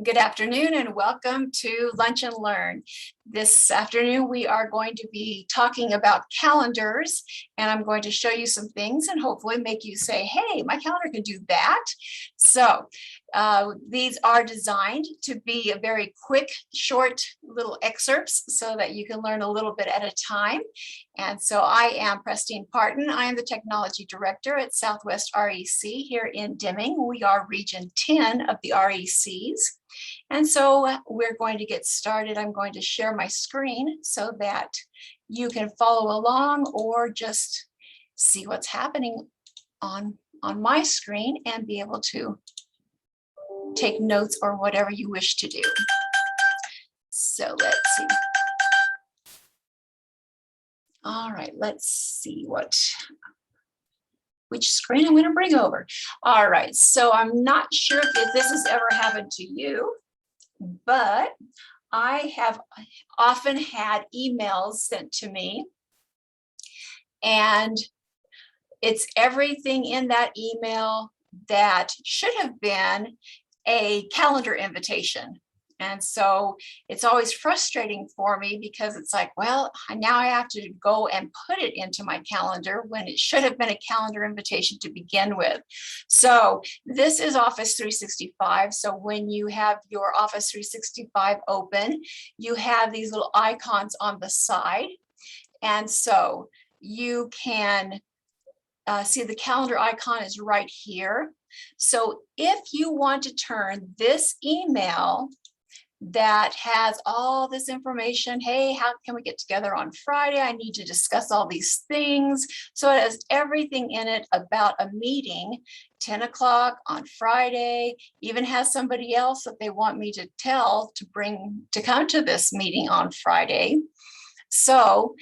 Good afternoon and welcome to Lunch and Learn. This afternoon we are going to be talking about calendars, and I'm going to show you some things and hopefully make you say, hey, my calendar can do that. So these are designed to be a very quick, short little excerpts so that you can learn a little bit at a time. And so I am Prestine Parton. I am the Technology Director at Southwest REC here in Deming. We are Region 10 of the RECs. And so we're going to get started. I'm going to share my screen so that you can follow along or just see what's happening on my screen and be able to take notes or whatever you wish to do. So let's see. All right, let's see which screen I'm going to bring over. All right, so I'm not sure if this has ever happened to you, but I have often had emails sent to me, and it's everything in that email that should have been a calendar invitation. And so it's always frustrating for me because it's like, well, now I have to go and put it into my calendar when it should have been a calendar invitation to begin with. So this is Office 365. So when you have your Office 365 open, you have these little icons on the side. And so you can see the calendar icon is right here. So if you want to turn this email that has all this information, hey, how can we get together on Friday? I need to discuss all these things. So it has everything in it about a meeting, 10 o'clock on Friday, even has somebody else that they want me to tell to come to this meeting on Friday. So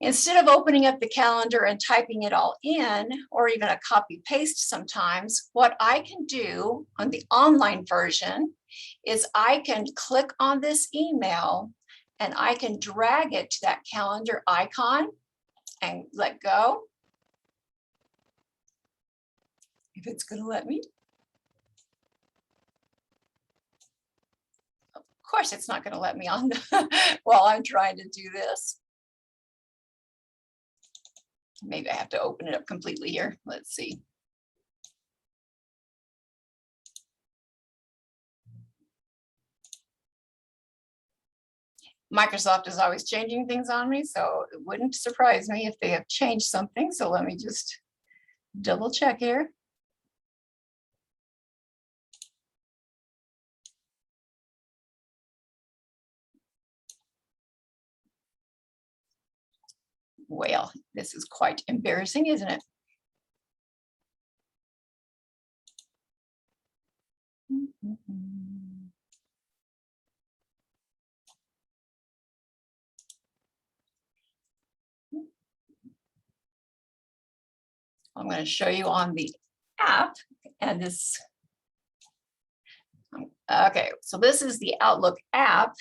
instead of opening up the calendar and typing it all in, or even a copy paste sometimes, what I can do on the online version is I can click on this email and I can drag it to that calendar icon and let go. If it's going to let me. Of course, it's not going to let me on while I'm trying to do this. Maybe I have to open it up completely here. Let's see. Microsoft is always changing things on me, so it wouldn't surprise me if they have changed something. So let me just double check here. Well, this is quite embarrassing, isn't it? I'm going to show you on the app, and this. Okay, so this is the Outlook app,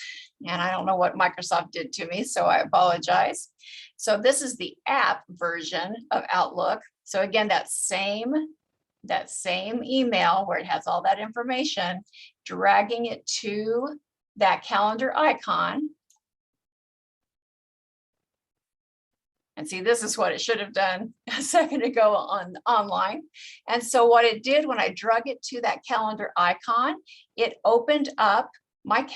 and I don't know what Microsoft did to me, so I apologize. So this is the app version of Outlook. So again, that same email where it has all that information, dragging it to that calendar icon. And see, this is what it should have done a second ago online. And so what it did when I drug it to that calendar icon, it opened up my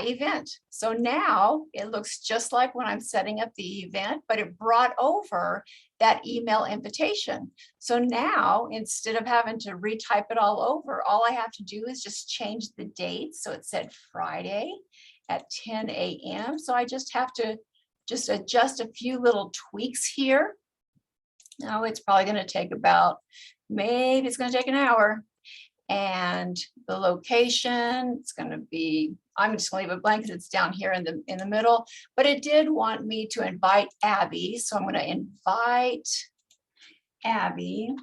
event. So now it looks just like when I'm setting up the event, but it brought over that email invitation. So now instead of having to retype it all over, all I have to do is just change the date. So it said Friday at 10 a.m. So I just have to adjust a few little tweaks here. Now it's probably going to take maybe it's going to take an hour. And the location, it's going to be, I'm just going to leave it blank because it's down here in the middle, but it did want me to invite Abby. So I'm going to invite Abby.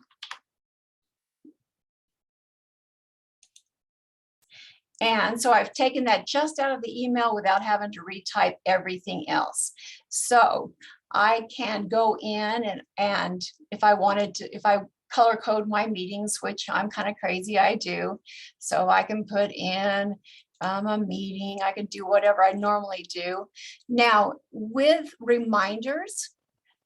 And so I've taken that just out of the email without having to retype everything else. So I can go in and if I wanted to, if I color code my meetings, which I'm kind of crazy, I do. So I can put in a meeting, I can do whatever I normally do. Now, with reminders,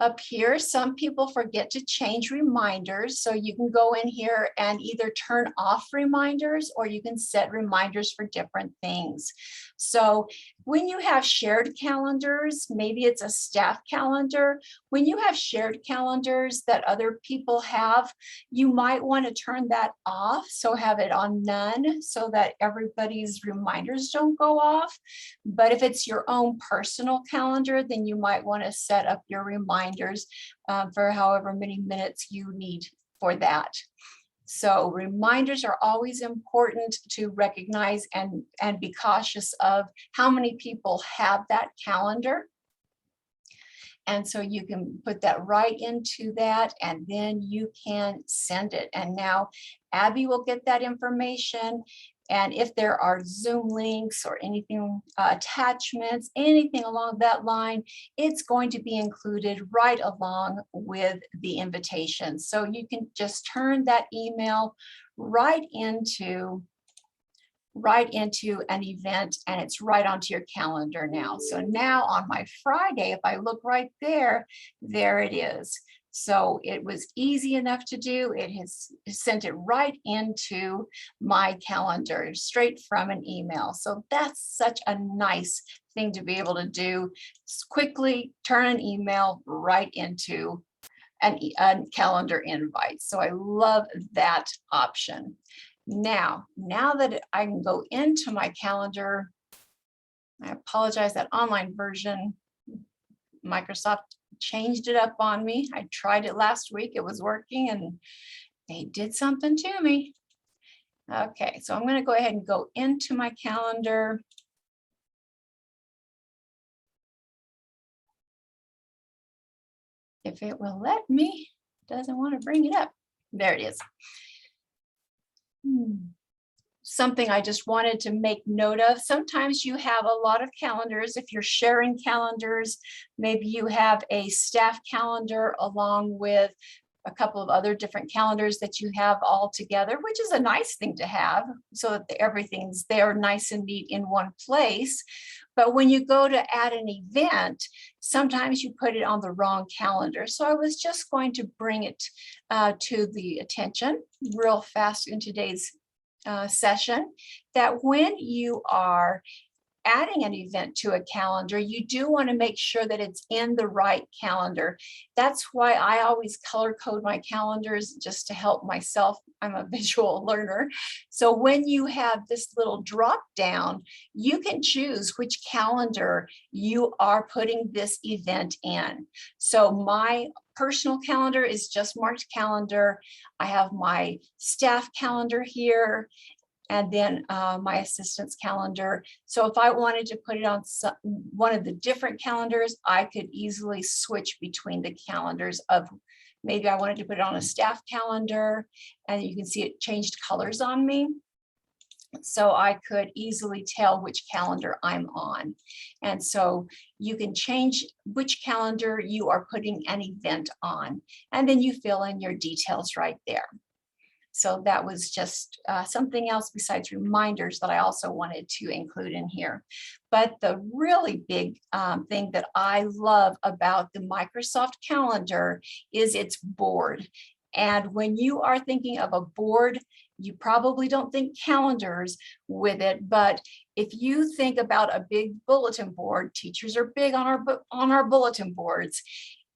up here, some people forget to change reminders. So you can go in here and either turn off reminders or you can set reminders for different things. So when you have shared calendars, maybe it's a staff calendar. When you have shared calendars that other people have, you might want to turn that off. So have it on none so that everybody's reminders don't go off. But if it's your own personal calendar, then you might want to set up your reminders for however many minutes you need for that. So reminders are always important to recognize and be cautious of how many people have that calendar. And so you can put that right into that and then you can send it. And now Abby will get that information. And if there are Zoom links or anything, attachments, anything along that line, it's going to be included right along with the invitation. So you can just turn that email right into an event and it's right onto your calendar now. So now on my Friday, if I look right there, there it is. So it was easy enough to do. It has sent it right into my calendar straight from an email. So that's such a nice thing to be able to do. Just quickly turn an email right into a calendar invite. So I love that option. Now that I can go into my calendar, I apologize, that online version, Microsoft changed it up on me. I tried it last week, it was working and they did something to me. Okay, so I'm going to go ahead and go into my calendar. If it will let me, doesn't want to bring it up. There it is. Something I just wanted to make note of. Sometimes you have a lot of calendars. If you're sharing calendars, maybe you have a staff calendar along with a couple of other different calendars that you have all together, which is a nice thing to have so that everything's there nice and neat in one place. But when you go to add an event, sometimes you put it on the wrong calendar. So I was just going to bring it to the attention real fast in today's session, that when you are adding an event to a calendar, you do want to make sure that it's in the right calendar. That's why I always color code my calendars just to help myself. I'm a visual learner. So when you have this little drop down, you can choose which calendar you are putting this event in. So my personal calendar is just marked calendar. I have my staff calendar here, and then my assistant's calendar. So if I wanted to put it on one of the different calendars, I could easily switch between the calendars of, maybe I wanted to put it on a staff calendar, and you can see it changed colors on me. So I could easily tell which calendar I'm on. And so you can change which calendar you are putting an event on, and then you fill in your details right there. So that was just something else besides reminders that I also wanted to include in here. But the really big thing that I love about the Microsoft Calendar is its board. And when you are thinking of a board, you probably don't think calendars with it, but if you think about a big bulletin board, teachers are big on our bulletin boards.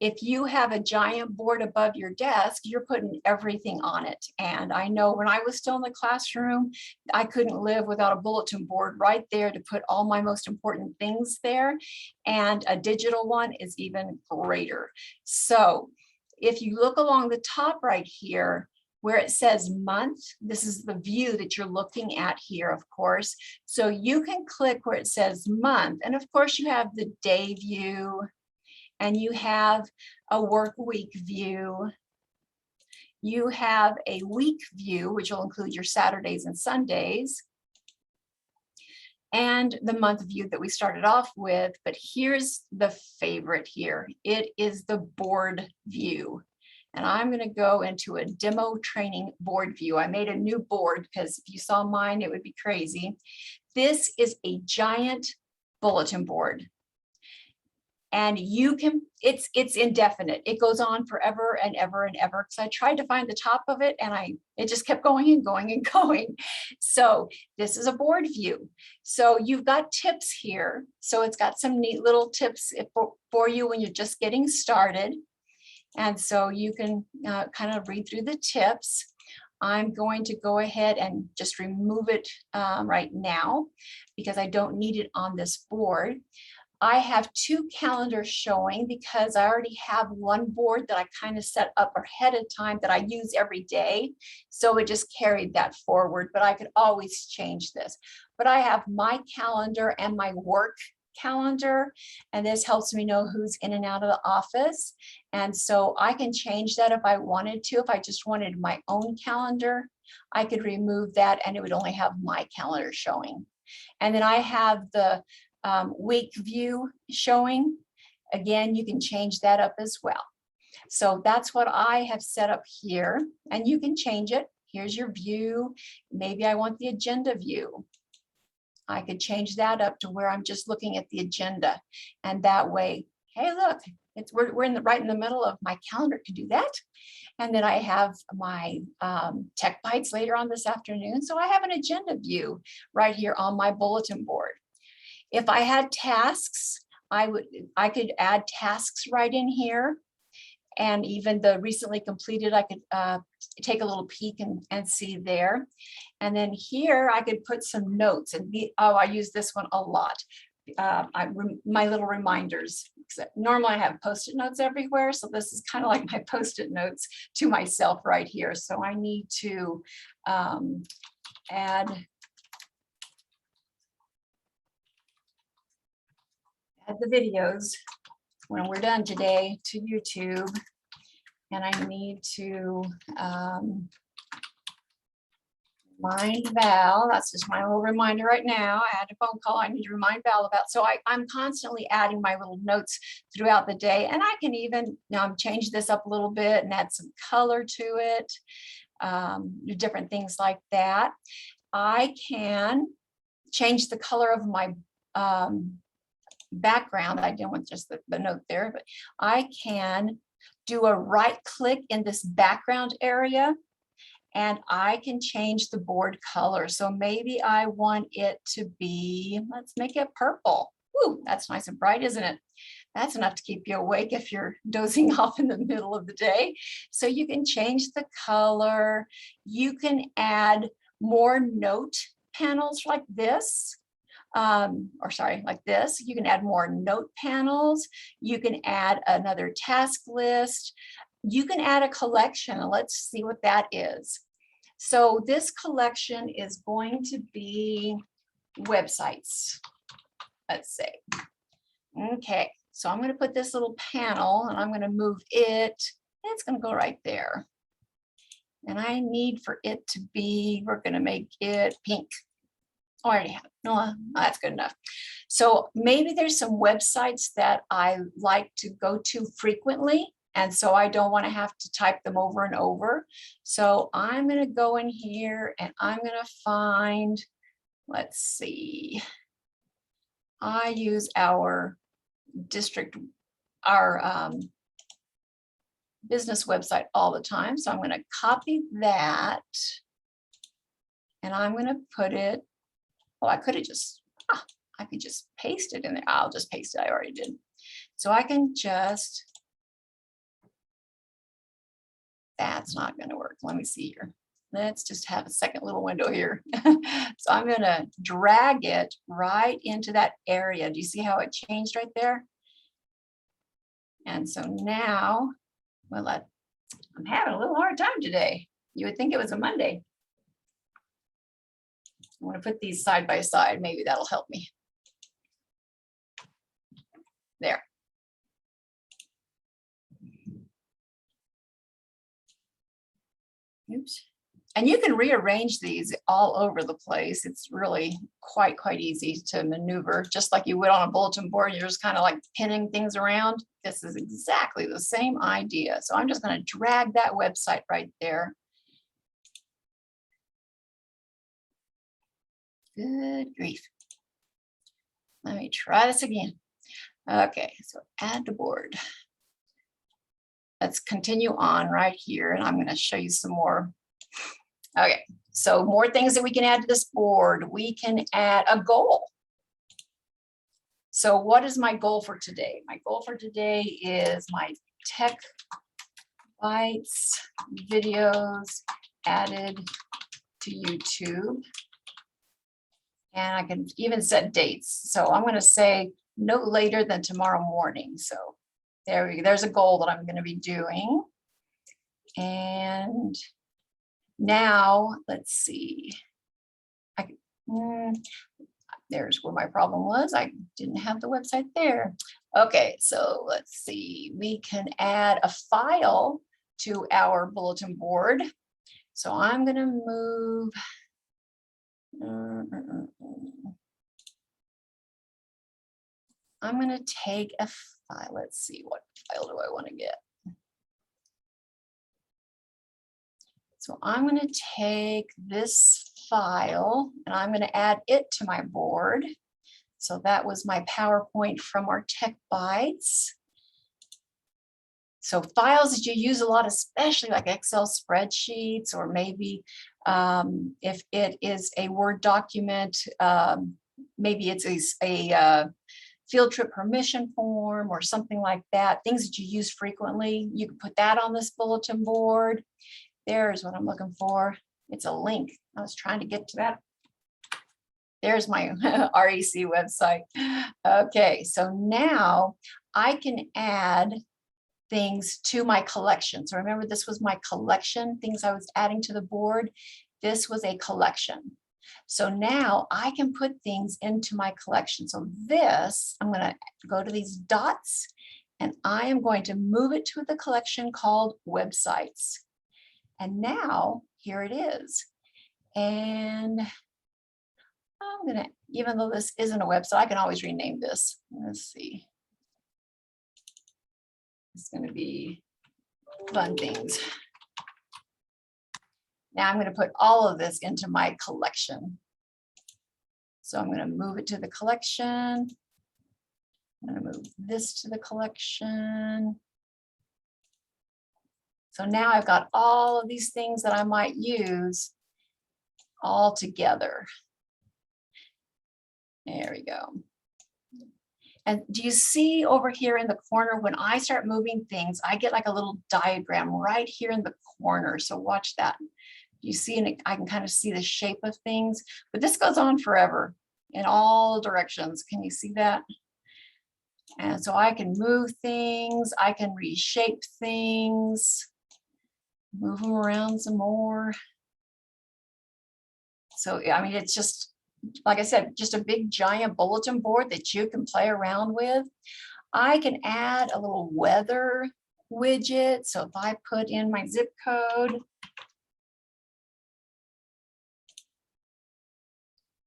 If you have a giant board above your desk, you're putting everything on it. And I know when I was still in the classroom, I couldn't live without a bulletin board right there to put all my most important things there. And a digital one is even greater. So if you look along the top right here, where it says month, this is the view that you're looking at here, of course. So you can click where it says month. And of course you have the day view, and you have a work week view. You have a week view, which will include your Saturdays and Sundays, and the month view that we started off with. But here's the favorite here. It is the board view. And I'm going to go into a demo training board view. I made a new board because if you saw mine, it would be crazy. This is a giant bulletin board. And you can, it's indefinite. It goes on forever and ever and ever. Because I tried to find the top of it and it just kept going and going and going. So this is a board view. So you've got tips here. So it's got some neat little tips for you when you're just getting started. And so you can kind of read through the tips. I'm going to go ahead and just remove it right now because I don't need it on this board. I have two calendars showing because I already have one board that I kind of set up ahead of time that I use every day. So it just carried that forward, but I could always change this. But I have my calendar and my work calendar, and this helps me know who's in and out of the office. And so I can change that if I wanted to. If I just wanted my own calendar, I could remove that and it would only have my calendar showing. And then I have the week view showing. Again, you can change that up as well. So that's what I have set up here, and you can change it. Here's your view. Maybe I want the agenda view. I could change that up to where I'm just looking at the agenda, and that way, hey, look, we're right in the middle of my calendar to do that. And then I have my Tech Bites later on this afternoon, so I have an agenda view right here on my bulletin board. If I had tasks, I could add tasks right in here, and even the recently completed, I could take a little peek and see there. And then here I could put some notes, and I use this one a lot. My little reminders. Normally I have Post-it notes everywhere, so this is kind of like my Post-it notes to myself right here. So I need to add the videos when we're done today to YouTube, and I need to remind Val. That's just my little reminder right now. I had a phone call I need to remind Val about. So I'm constantly adding my little notes throughout the day, and I can even change this up a little bit and add some color to it, different things like that. I can change the color of my background. I didn't want just the note there, but I can do a right click in this background area and I can change the board color. So maybe I want it to be, let's make it purple. Ooh, that's nice and bright, isn't it? That's enough to keep you awake if you're dozing off in the middle of the day. So you can change the color. You can add more note panels like this. Like this. You can add more note panels. You can add another task list. You can add a collection. Let's see what that is. So this collection is going to be websites. Let's say. Okay, so I'm going to put this little panel and I'm going to move it. It's going to go right there. And I need for it to be, we're going to make it pink. Oh, I already have it. No, that's good enough. So maybe there's some websites that I like to go to frequently, and so I don't want to have to type them over and over. So I'm going to go in here and I'm going to find, let's see, I use our district, our business website all the time. So I'm going to copy that and I'm going to put it, oh, I could have just, I could just paste it in there. I'll just paste it. I already did. So I can just, that's not going to work. Let me see here. Let's just have a second little window here. So I'm going to drag it right into that area. Do you see how it changed right there? And so now, well, I'm having a little hard time today. You would think it was a Monday. I want to put these side by side. Maybe that'll help me. There. Oops. And you can rearrange these all over the place. It's really quite easy to maneuver, just like you would on a bulletin board. You're just kind of like pinning things around. This is exactly the same idea. So I'm just going to drag that website right there. Good grief. Let me try this again. Okay, so add to board. Let's continue on right here, and I'm going to show you some more. Okay, so more things that we can add to this board. We can add a goal. So what is my goal for today? My goal for today is my Tech Bites videos added to YouTube. And I can even set dates. So I'm going to say no later than tomorrow morning. So there's a goal that I'm going to be doing. And now let's see. There's where my problem was. I didn't have the website there. Okay, so let's see. We can add a file to our bulletin board. So I'm going to move. I'm going to take a file. Let's see, what file do I want to get? So I'm going to take this file and I'm going to add it to my board. So that was my PowerPoint from our Tech Bites. So files that you use a lot, especially like Excel spreadsheets, or maybe if it is a Word document, maybe it's a field trip permission form or something like that, things that you use frequently, you can put that on this bulletin board. There's what I'm looking for. It's a link. I was trying to get to that. There's my REC website. Okay, so now I can add things to my collection. So remember, this was my collection, things I was adding to the board. This was a collection. So now I can put things into my collection. So this, I'm going to go to these dots and I am going to move it to the collection called websites. And now here it is. And I'm going to, even though this isn't a website, I can always rename this. Let's see. It's going to be fun things. Now I'm going to put all of this into my collection. So I'm going to move it to the collection. I'm going to move this to the collection. So now I've got all of these things that I might use all together. There we go. And do you see over here in the corner, when I start moving things, I get like a little diagram right here in the corner. So watch that. You see, and I can kind of see the shape of things, but this goes on forever in all directions. Can you see that? And so I can move things, I can reshape things, move them around some more. So, I mean, it's just, like I said, just a big giant bulletin board that you can play around with. I can add a little weather widget. So if I put in my zip code,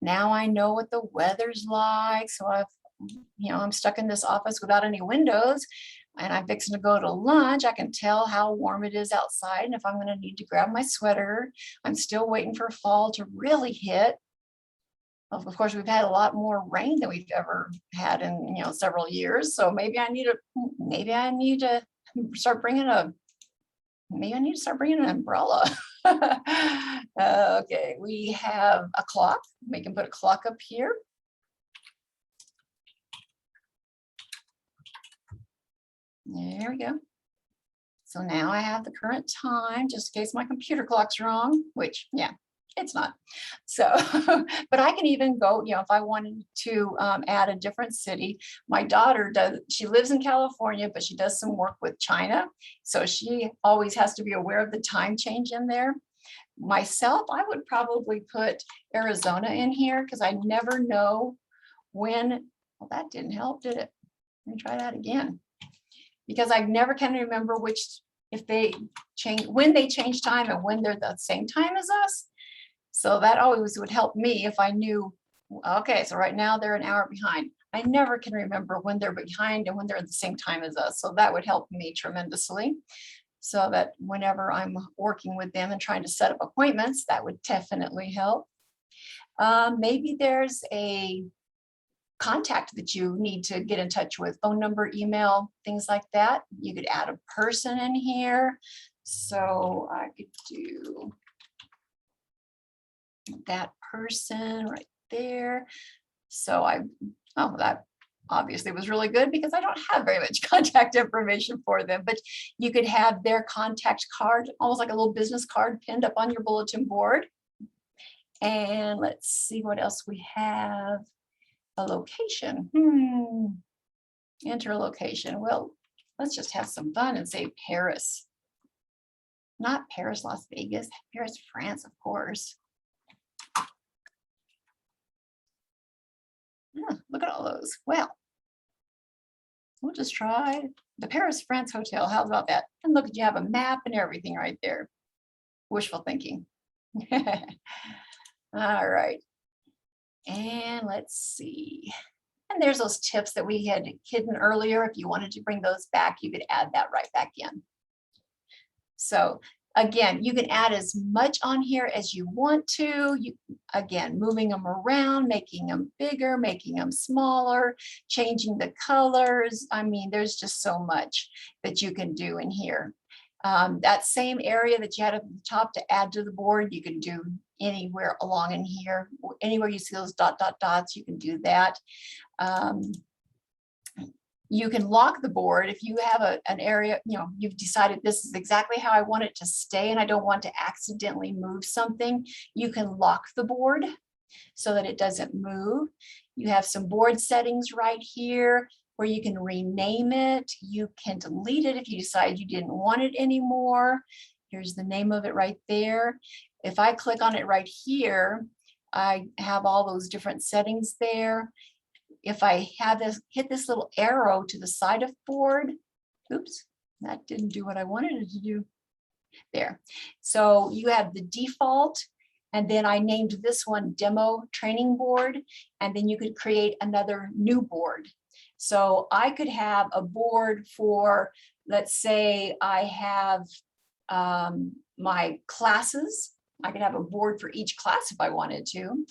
now I know what the weather's like. So I'm stuck in this office without any windows and I'm fixing to go to lunch. I can tell how warm it is outside and if I'm going to need to grab my sweater. I'm still waiting for fall to really hit. Of course, we've had a lot more rain than we've ever had in several years. So maybe I need to start bringing an umbrella. Okay, we have a clock. We can put a clock up here. There we go. So now I have the current time, just in case my computer clock's wrong, which, yeah, it's not. So, but I can even go, if I wanted to add a different city. My daughter she lives in California, but she does some work with China. So she always has to be aware of the time change in there. Myself, I would probably put Arizona in here because I never know when, well, that didn't help, did it? Let me try that again. Because I never can remember which if they change, when they change time and when they're the same time as us. So that always would help me if I knew, okay, so right now they're an hour behind. I never can remember when they're behind and when they're at the same time as us. So that would help me tremendously. So that whenever I'm working with them and trying to set up appointments, that would definitely help. Maybe there's a contact that you need to get in touch with, phone number, email, things like that. You could add a person in here. So I could do that person right there. So that obviously was really good because I don't have very much contact information for them, but you could have their contact card, almost like a little business card pinned up on your bulletin board. And let's see what else we have. A location. Enter a location. Well, let's just have some fun and say Paris. Not Paris, Las Vegas, Paris, France, of course. Look at all those. Well, we'll just try the Paris, France hotel. How about that? And look, you have a map and everything right there. Wishful thinking. All right. And let's see. And there's those tips that we had hidden earlier. If you wanted to bring those back, you could add that right back in. So again, you can add as much on here as you want to. Again, moving them around, making them bigger, making them smaller, changing the colors. I mean, there's just so much that you can do in here. That same area that you had at the top to add to the board, you can do anywhere along in here. Anywhere you see those dots, you can do that. You can lock the board if you have an area, you've decided this is exactly how I want it to stay and I don't want to accidentally move something. You can lock the board so that it doesn't move. You have some board settings right here where you can rename it. You can delete it if you decide you didn't want it anymore. Here's the name of it right there. If I click on it right here, I have all those different settings there. If I have hit this little arrow to the side of board, oops, that didn't do what I wanted it to do. There. So you have the default, and then I named this one demo training board, and then you could create another new board. So I could have a board for, let's say I have my classes. I could have a board for each class if I wanted to.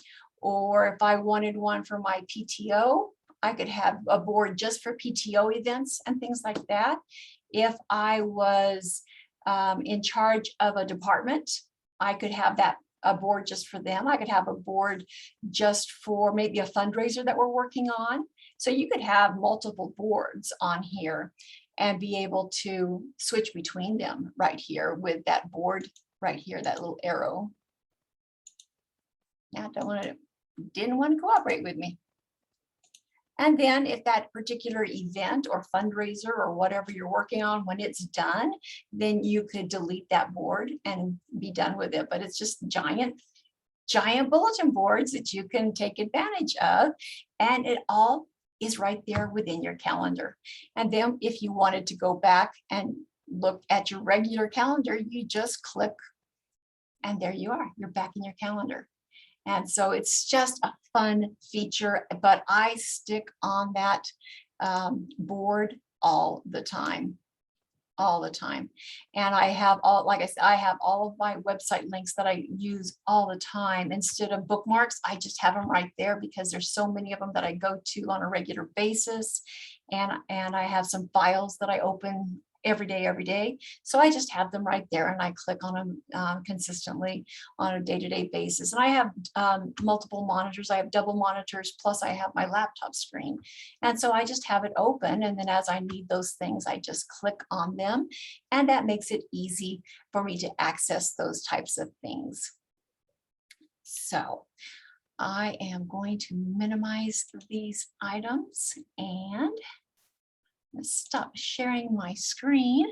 Or if I wanted one for my PTO, I could have a board just for PTO events and things like that. If I was in charge of a department, I could have a board just for them. I could have a board just for maybe a fundraiser that we're working on. So you could have multiple boards on here and be able to switch between them right here with that board right here, that little arrow. Now didn't want to cooperate with me. And then if that particular event or fundraiser or whatever you're working on, when it's done, then you could delete that board and be done with it. But it's just giant bulletin boards that you can take advantage of. And it all is right there within your calendar. And then if you wanted to go back and look at your regular calendar, you just click and there you are, you're back in your calendar. And so it's just a fun feature, but I stick on that board all the time. And I have like I said, I have all of my website links that I use all the time. Instead of bookmarks, I just have them right there because there's so many of them that I go to on a regular basis. And I have some files that I open every day. So I just have them right there and I click on them consistently on a day-to-day basis. And I have multiple monitors. I have double monitors, plus I have my laptop screen. And so I just have it open. And then as I need those things, I just click on them. And that makes it easy for me to access those types of things. So I am going to minimize these items and stop sharing my screen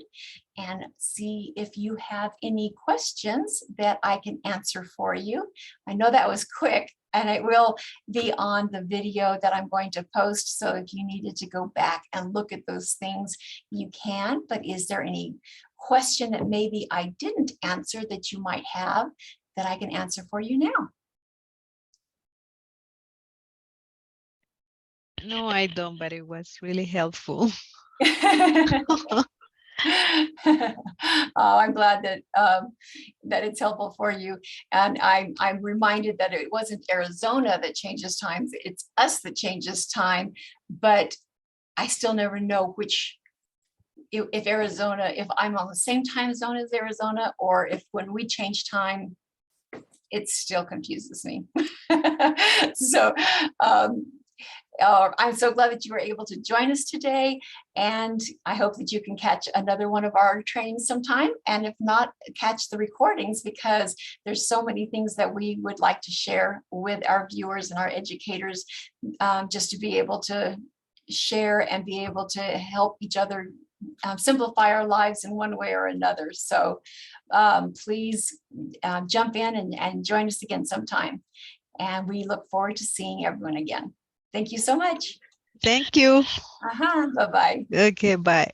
and see if you have any questions that I can answer for you. I know that was quick, And it will be on the video that I'm going to post. So if you needed to go back and look at those things, you can. But is there any question that maybe I didn't answer that you might have that I can answer for you now? No, I don't, but it was really helpful. Oh, I'm glad that it's helpful for you. And I'm reminded that it wasn't Arizona that changes times, it's us that changes time. But I still never know which, if Arizona, if I'm on the same time zone as Arizona, or if when we change time, it still confuses me. So I'm so glad that you were able to join us today, and I hope that you can catch another one of our trainings sometime, and if not, catch the recordings, because there's so many things that we would like to share with our viewers and our educators, just to be able to share and be able to help each other simplify our lives in one way or another. So please jump in and join us again sometime. And we look forward to seeing everyone again. Thank you so much. Thank you. Bye-bye. Okay, bye.